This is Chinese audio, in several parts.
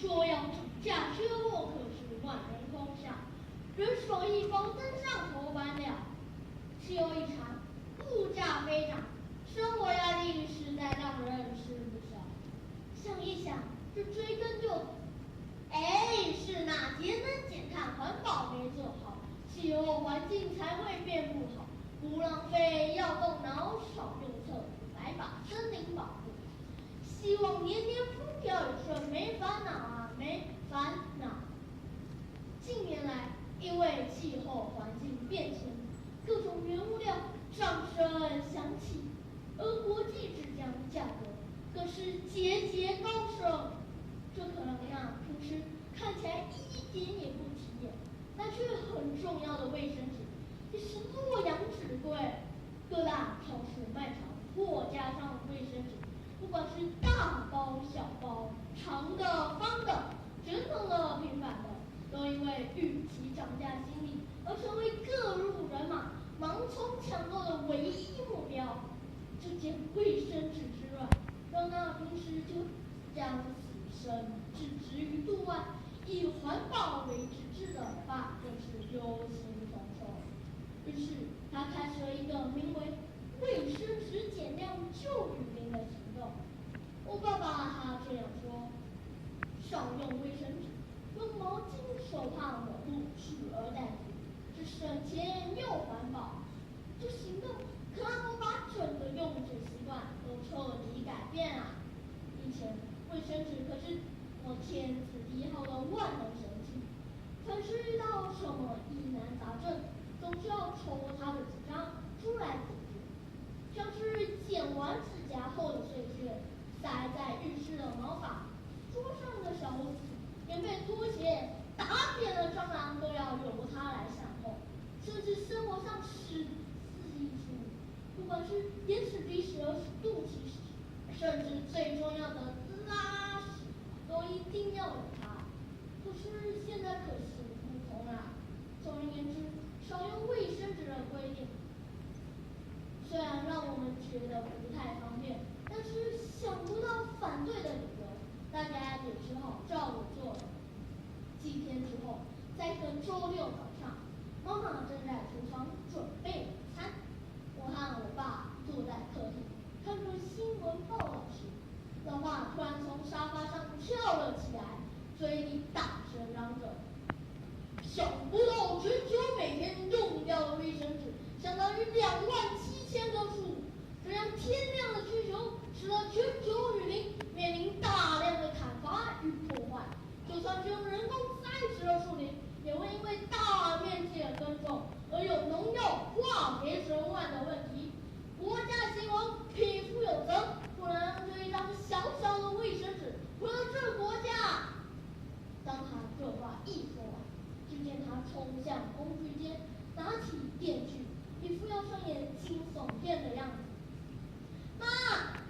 说要涨价缺货可是万人空巷，人手一包登上头版了。只有一场，物价飞涨，生活压力实在让人吃不消。想一想，这追根究底，是哪节能减碳环保没做好，气候环境才会变不好。不浪费，要动脑，少用厕纸，来把森林保护好。希望年年风调雨顺，没烦恼啊，没烦恼。近年来，因为气候环境变迁，各种原物料涨声响起，而国际纸浆价格更是节节高升。这可能平时看起来一点也不起眼，但却很重要的卫生纸，也是洛阳纸贵。各大超市卖场货架上的卫生纸，不管是大包小包、长的、方的、圆筒的、平板的，都因为预期涨价心理而成为各路人马盲从抢购的唯一目标。这件卫生纸之乱，让那平时就将死生置之于度外，以环保为直至的爸更是忧心忡忡。于是他开始了一个名为卫生纸减量救雨林的行动。我爸爸他这样说：少用卫生纸，用毛巾、手帕、抹布取而代之，这省钱又环保。这行动可让我把整个用纸习惯都彻底改变了。以前卫生纸可是我天字第一号的万能神器，凡是遇到什么疑难杂症，总是要抽它的纸张出来解决。像是剪完指甲后的碎屑，塞在浴室的毛发，桌上的小污渍，连被拖鞋打扁了蟑螂都要由它来善后。甚至生活上十四亿事物，不管是眼屎、鼻屎、耳屎、肚脐屎，甚至最重要的拉屎，都一定要有它。可是现在可行不通啦。总而言之，少用卫生纸的规定，虽然让我们觉得不太方便，但是想不到反对的理由，大家也只好照着做了。几天之后，在一个周六早上，妈妈正在厨房准备午餐，我和我爸坐在客厅，看着新闻报道时，老爸突然从沙发上跳了起来，嘴里大声嚷着：想不到全球每天用掉的卫生纸相当于27000棵树，这样天量的需求使得全球雨林面临大量的砍伐与破坏。就算是用人工栽植的树林，也会因为大面积的耕种而有农药、化肥生物的问题。国家兴亡，匹夫有责，不能让这一张小小的卫生纸毁了这个国家。当他这话一说完，只见他冲向工具间，拿起电锯，一副要上演惊悚片的样子。妈，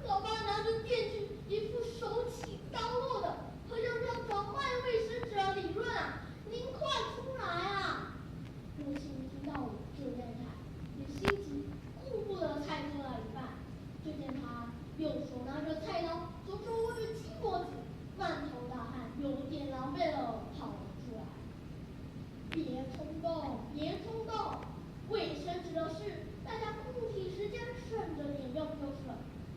老爸拿着电锯，一副手起刀落的，好像是要找卖卫生纸的理论啊！您快出来啊！母亲听到我这样喊，也心急，顾不得菜做到一半，就见他右手拿着菜刀，左手握着鸡脖子，满头大汗，有点狼狈的跑了出来。别冲动，别冲动，卫生纸的事，大家共体时间，省着点用就是了。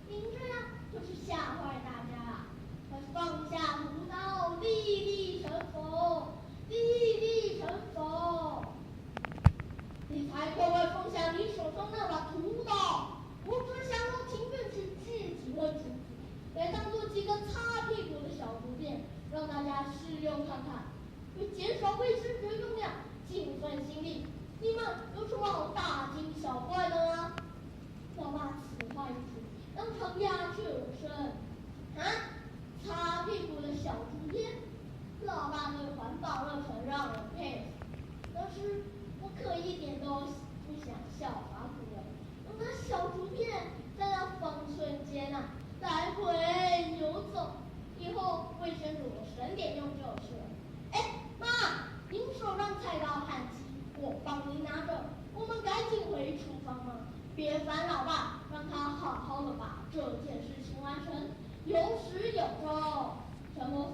您这样就是吓坏大家了。快放下屠刀，立地成佛，立地成佛。你才快快放下你手中那把屠刀！我只想用庭院去锯几根竹子，来当做几个擦屁股的小竹片，让大家试用看看。为减少卫生纸用量，尽份心力，你们有什么好大惊小怪的呢？老爸此话一出，当场鸦雀无声。擦屁股的小竹片，老爸对环保热忱让人佩服。但是我可一点都不想效法古人，用那小竹片在那方寸间来回游走。以后卫生纸我省点用就是了。妈，您手上菜刀和鸡，我帮您拿着，我们赶紧回厨房吧。别烦老爸，让他好好的把这件事情完成，有始有终。陈伯